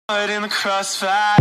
in the crossfire.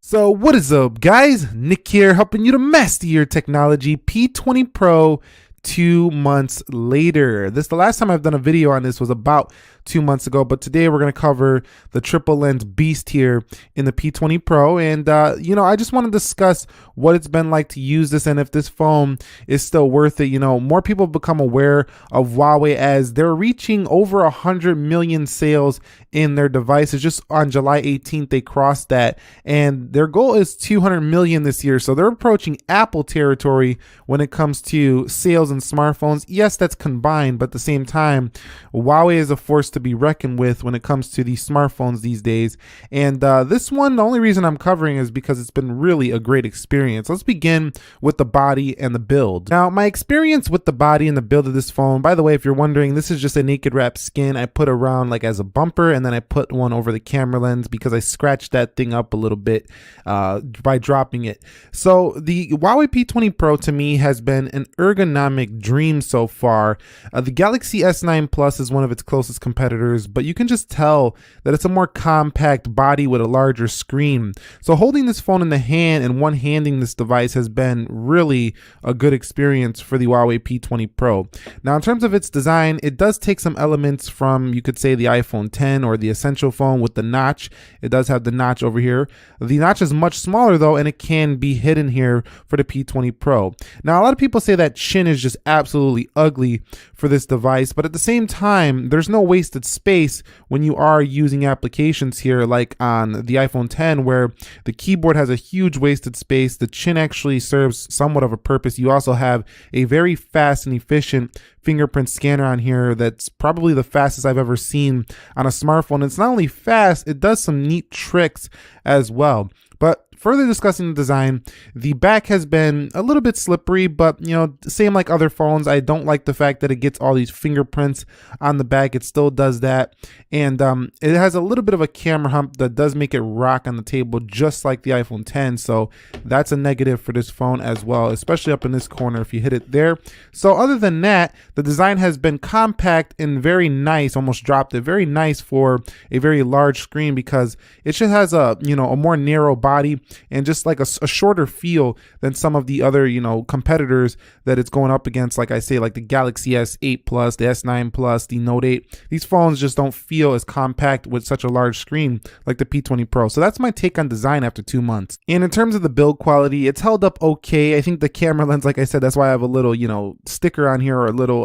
So what is up, guys? Nick here, helping you to master your technology. P20 Pro 2 months later. The last time I've done a video on this was about 2 months ago, but today we're going to cover the triple lens beast here in the P20 Pro. And I just want to discuss what it's been like to use this and if this phone is still worth it. More people have become aware of Huawei as they're reaching over 100 million sales in their devices. Just on July 18th, they crossed that, and their goal is 200 million this year. So they're approaching Apple territory when it comes to sales and smartphones. Yes, that's combined, but at the same time, Huawei is a force to be reckoned with when it comes to these smartphones these days. And this one, the only reason I'm covering is because it's been really a great experience. Let's begin with the body and the build. Now, my experience with the body and the build of this phone, by the way, if you're wondering, this is just a naked wrap skin I put around like as a bumper, and then I put one over the camera lens because I scratched that thing up a little bit by dropping it. So the Huawei P20 Pro to me has been an ergonomic dream so far. The Galaxy S9 Plus is one of its closest competitors, but you can just tell that it's a more compact body with a larger screen. So holding this phone in the hand and one-handing this device has been really a good experience for the Huawei P20 Pro. Now, in terms of its design, it does take some elements from, you could say, the iPhone 10 or the Essential phone with the notch. It does have the notch over here. The notch is much smaller though, and it can be hidden here for the P20 Pro. Now, a lot of people say that chin is just absolutely ugly for this device, but at the same time, there's no wasted space when you are using applications here like on the iPhone 10, where the keyboard has a huge wasted space. The chin actually serves somewhat of a purpose. You also have a very fast and efficient fingerprint scanner on here that's probably the fastest I've ever seen on a smartphone. It's not only fast, it does some neat tricks as well. But further discussing the design, the back has been a little bit slippery, but same like other phones. I don't like the fact that it gets all these fingerprints on the back. It still does that. And it has a little bit of a camera hump that does make it rock on the table, just like the iPhone 10. So that's a negative for this phone as well, especially up in this corner if you hit it there. So other than that, the design has been compact and very nice, almost dropped it, very nice for a very large screen, because it just has a more narrow body and just like a shorter feel than some of the other competitors that it's going up against. Like I say, like the Galaxy S8 Plus, the S9 Plus, the Note 8. These phones just don't feel as compact with such a large screen like the P20 Pro. So that's my take on design after 2 months. And in terms of the build quality, it's held up okay. I think the camera lens, like I said, that's why I have a little sticker on here, or a little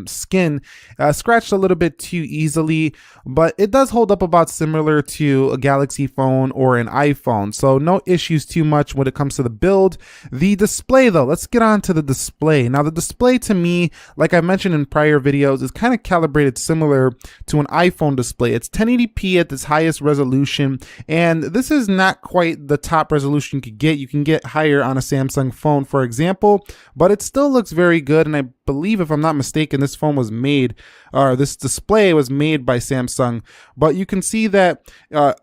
skin scratched a little bit too easily, but it does hold up about similar to a Galaxy phone or an iPhone. So no issues too much when it comes to the build. The display though, let's get on to the display. Now the display to me, like I mentioned in prior videos, is kind of calibrated similar to an iPhone display. It's 1080p at its highest resolution, and this is not quite the top resolution you could get. You can get higher on a Samsung phone, for example, but it still looks very good. And I believe, if I'm not mistaken, this phone was made, or this display was made by Samsung. But you can see that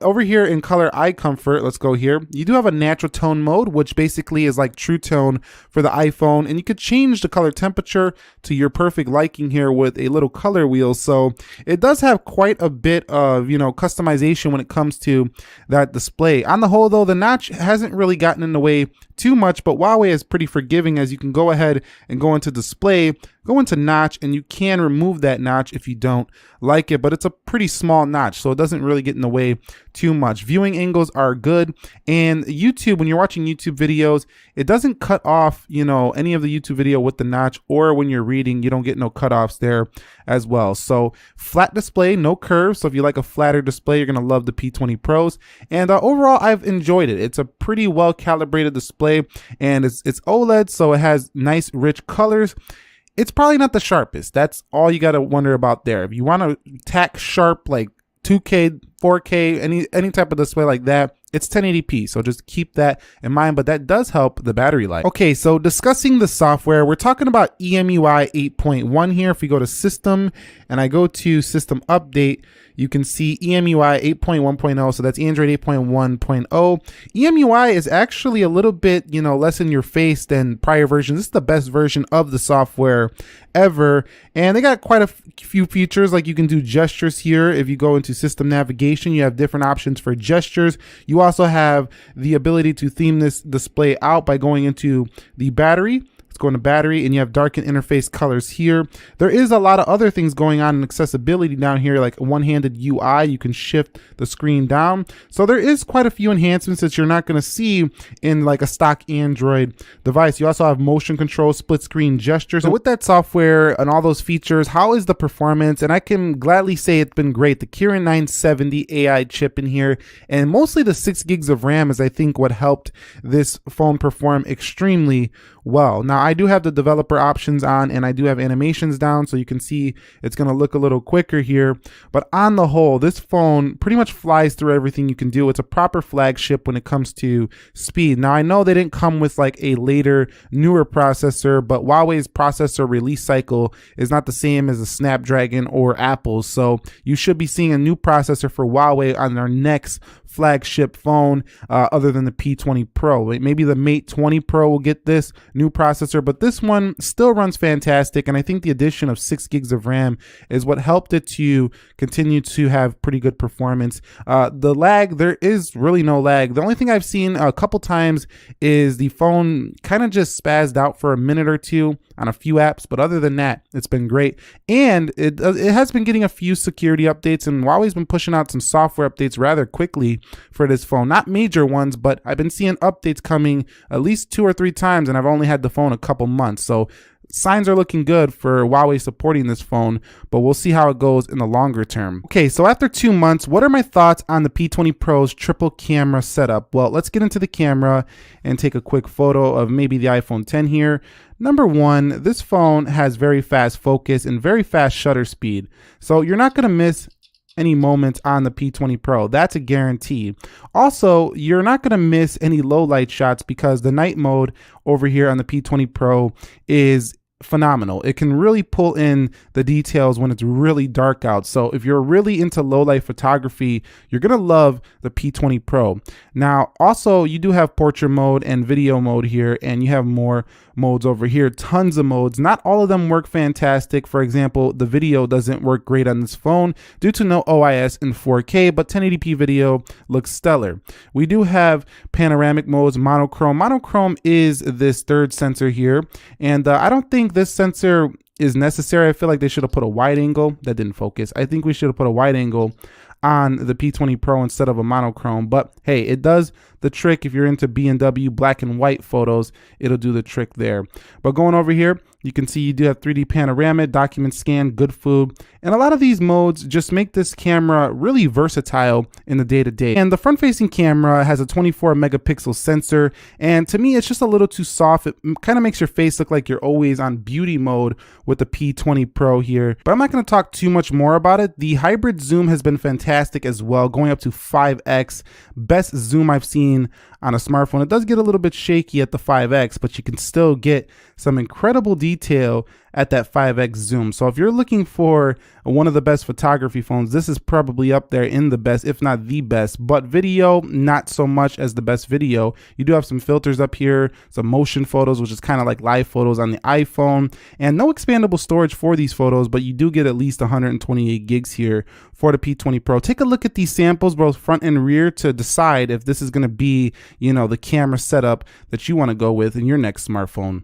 over here in color eye comfort, let's go here, you do have a natural tone mode, which basically is like True Tone for the iPhone, and you could change the color temperature to your perfect liking here with a little color wheel. So it does have quite a bit of customization when it comes to that display. On the whole though, the notch hasn't really gotten in the way too much, but Huawei is pretty forgiving, as you can go ahead and go into display, go into notch, and you can remove that notch if you don't like it, but it's a pretty small notch, so it doesn't really get in the way too much. Viewing angles are good, and YouTube, when you're watching YouTube videos, it doesn't cut off any of the YouTube video with the notch, or when you're reading, you don't get no cutoffs there as well. So flat display, no curves, so if you like a flatter display, you're gonna love the P20 Pros. And overall, I've enjoyed it. It's a pretty well calibrated display, and it's OLED, so it has nice rich colors. It's probably not the sharpest. That's all you got to wonder about there. If you want to tack sharp like 2K 4K, any type of display like that, it's 1080p. So just keep that in mind, but that does help the battery life. Okay, so discussing the software, we're talking about EMUI 8.1 here. If we go to system and I go to system update, you can see EMUI 8.1.0, so that's Android 8.1.0. EMUI is actually a little bit, less in your face than prior versions. This is the best version of the software ever, and they got quite a few features, like you can do gestures here. If you go into system navigation, you have different options for gestures. You also have the ability to theme this display out by going into the battery. Let's go into battery, and you have darken interface colors here. There is a lot of other things going on in accessibility down here, like a one-handed UI. You can shift the screen down. So there is quite a few enhancements that you're not going to see in like a stock Android device. You also have motion control, split screen gestures. So with that software and all those features, how is the performance? And I can gladly say it's been great. The Kirin 970 AI chip in here, and mostly the 6 gigs of RAM is, I think, what helped this phone perform extremely well. Now, I do have the developer options on, and I do have animations down, so you can see it's going to look a little quicker here. But on the whole, this phone pretty much flies through everything you can do. It's a proper flagship when it comes to speed. Now, I know they didn't come with like a later, newer processor, but Huawei's processor release cycle is not the same as a Snapdragon or Apple's. So you should be seeing a new processor for Huawei on their next flagship phone, other than the P20 Pro. Maybe the Mate 20 Pro will get this new processor, but this one still runs fantastic. And I think the addition of 6 gigs of RAM is what helped it to continue to have pretty good performance. The lag, there is really no lag. The only thing I've seen a couple times is the phone kind of just spazzed out for a minute or two on a few apps, but other than that, it's been great. And it has been getting a few security updates, and Huawei's been pushing out some software updates rather quickly for this phone. Not major ones, but I've been seeing updates coming at least 2 or 3 times, and I've only had the phone a couple months. So signs are looking good for Huawei supporting this phone, but we'll see how it goes in the longer term. Okay, so after 2 months, what are my thoughts on the P20 Pro's triple camera setup? Well, let's get into the camera and take a quick photo of maybe the iPhone 10 here. Number one, this phone has very fast focus and very fast shutter speed. So you're not gonna miss any moments on the P20 Pro. That's a guarantee. Also, you're not gonna miss any low light shots because the night mode over here on the P20 Pro is phenomenal. It can really pull in the details when it's really dark out. So if you're really into low light photography, you're gonna love the P20 Pro. Now, also you do have portrait mode and video mode here, and you have more modes over here, tons of modes. Not all of them work fantastic. For example, the video doesn't work great on this phone due to no OIS in 4K, but 1080p video looks stellar. We do have panoramic modes, monochrome. Monochrome is this third sensor here, and I don't think this sensor is necessary. I feel like they should have put a wide angle. That didn't focus. I think we should have put a wide angle on the P20 Pro instead of a monochrome, but hey, it does the trick. If you're into B&W black and white photos, it'll do the trick there. But going over here, you can see you do have 3D panorama, document scan, good food, and a lot of these modes just make this camera really versatile in the day-to-day. And the front-facing camera has a 24 megapixel sensor, and to me, it's just a little too soft. It kind of makes your face look like you're always on beauty mode with the P20 Pro here. But I'm not going to talk too much more about it. The hybrid zoom has been fantastic as well, going up to 5x. Best zoom I've seen on a smartphone. It does get a little bit shaky at the 5x, but you can still get some incredible detail at that 5x zoom. So if you're looking for one of the best photography phones, this is probably up there in the best, if not the best. But video, not so much as the best video. You do have some filters up here, some motion photos, which is kind of like live photos on the iPhone, and no expandable storage for these photos, but you do get at least 128 gigs here for the P20 Pro. Take a look at these samples, both front and rear, to decide if this is going to be, the camera setup that you want to go with in your next smartphone.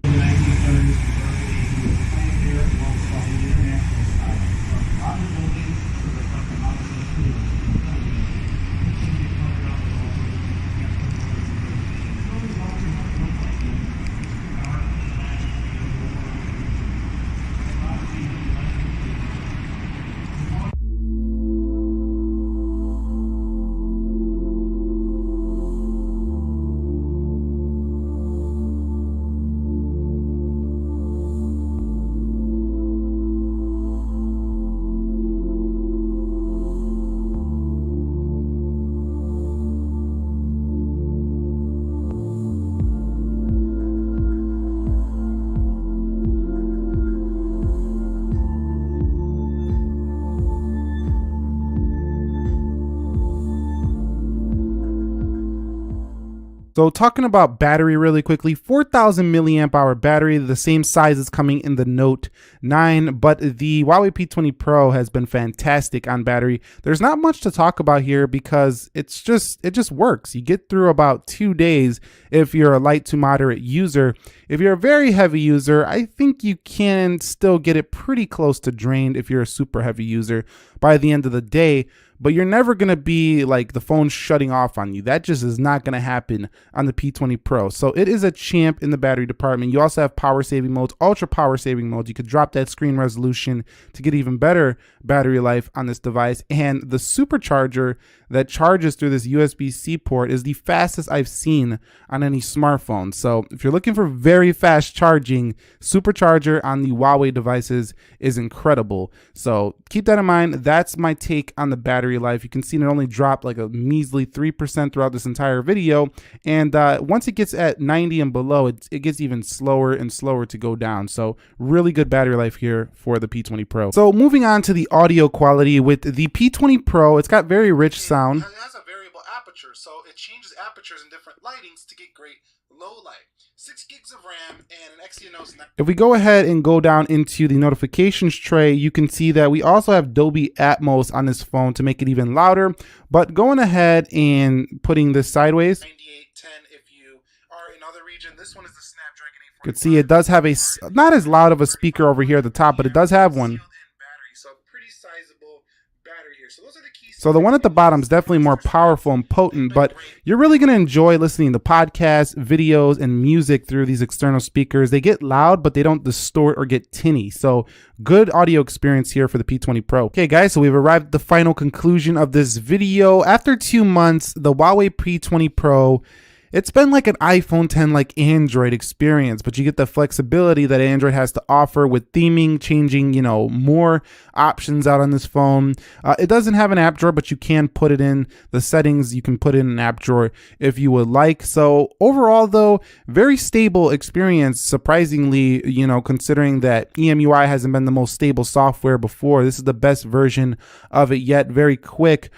So talking about battery really quickly, 4,000 milliamp hour battery, the same size is coming in the Note 9, but the Huawei P20 Pro has been fantastic on battery. There's not much to talk about here because it just works. You get through about 2 days if you're a light to moderate user. If you're a very heavy user, I think you can still get it pretty close to drained if you're a super heavy user by the end of the day. But you're never going to be like the phone shutting off on you. That just is not going to happen on the P20 Pro. So it is a champ in the battery department. You also have power saving modes, ultra power saving modes. You could drop that screen resolution to get even better battery life on this device. And the supercharger that charges through this USB-C port is the fastest I've seen on any smartphone. So if you're looking for very fast charging, supercharger on the Huawei devices is incredible. So keep that in mind. That's my take on the battery life. You can see it only dropped like a measly 3% throughout this entire video. And once it gets at 90 and below, it gets even slower and slower to go down. So really good battery life here for the P20 Pro. So moving on to the audio quality with the P20 Pro, it's got very rich sound. It has a variable aperture, so it changes apertures in different lightings to get great low light. 6 gigs of RAM and an Exynos. If we go ahead and go down into the notifications tray, you can see that we also have Dolby Atmos on this phone to make it even louder. But going ahead and putting this sideways, 9810 if you are in other region. This one is the Snapdragon 845. you can see it does have a, not as loud of a speaker over here at the top, but it does have one. So pretty sizable battery here. So those are the keys. So the one at the bottom is definitely more powerful and potent, but you're really going to enjoy listening to podcasts, videos, and music through these external speakers. They get loud, but they don't distort or get tinny. So good audio experience here for the P20 Pro. Okay, guys, so we've arrived at the final conclusion of this video. After 2 months, the Huawei P20 Pro, it's been like an iPhone 10 like Android experience, but you get the flexibility that Android has to offer with theming, changing, you know, more options out on this phone. It doesn't have an app drawer, but you can put it in the settings. You can put in an app drawer if you would like. So overall though, very stable experience, surprisingly, you know, considering that EMUI hasn't been the most stable software before. This is the best version of it yet, very quick.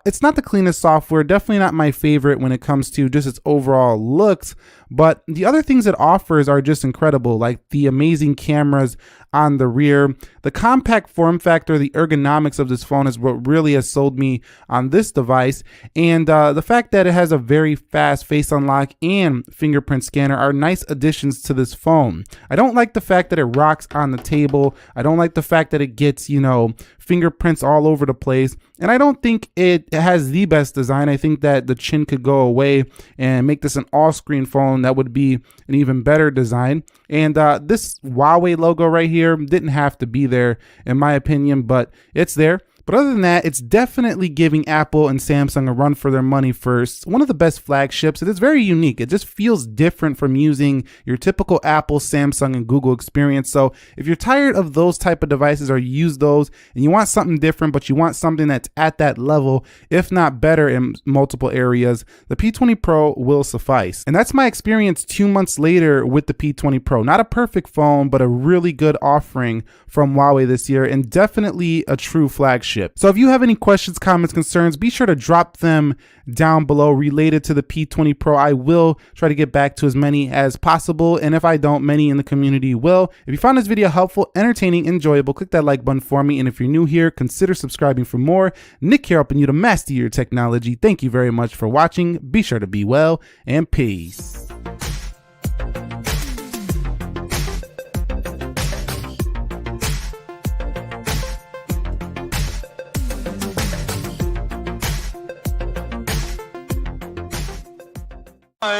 It's not the cleanest software, definitely not my favorite when it comes to just its overall looks, but the other things it offers are just incredible, like the amazing cameras on the rear. The compact form factor, the ergonomics of this phone is what really has sold me on this device, and the fact that it has a very fast face unlock and fingerprint scanner are nice additions to this phone. I don't like the fact that it rocks on the table. I don't like the fact that it gets, you know, fingerprints all over the place, and I don't think it has the best design. I think that the chin could go away and make this an all-screen phone. That would be an even better design. And this Huawei logo right here didn't have to be there in my opinion, but it's there. But other than that, it's definitely giving Apple and Samsung a run for their money for one of the best flagships. It is very unique. It just feels different from using your typical Apple, Samsung, and Google experience. So if you're tired of those type of devices or you use those and you want something different, but you want something that's at that level, if not better in multiple areas, the P20 Pro will suffice. And that's my experience 2 months later with the P20 Pro. Not a perfect phone, but a really good offering from Huawei this year, and definitely a true flagship. So if you have any questions, comments, concerns, be sure to drop them down below related to the P20 Pro. I will try to get back to as many as possible, and if I don't, many in the community will. If you found this video helpful, entertaining, enjoyable, click that like button for me, and if you're new here, consider subscribing for more. Nick here, helping you to master your technology. Thank you very much for watching. Be sure to be well, and peace.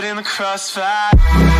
In the crossfire.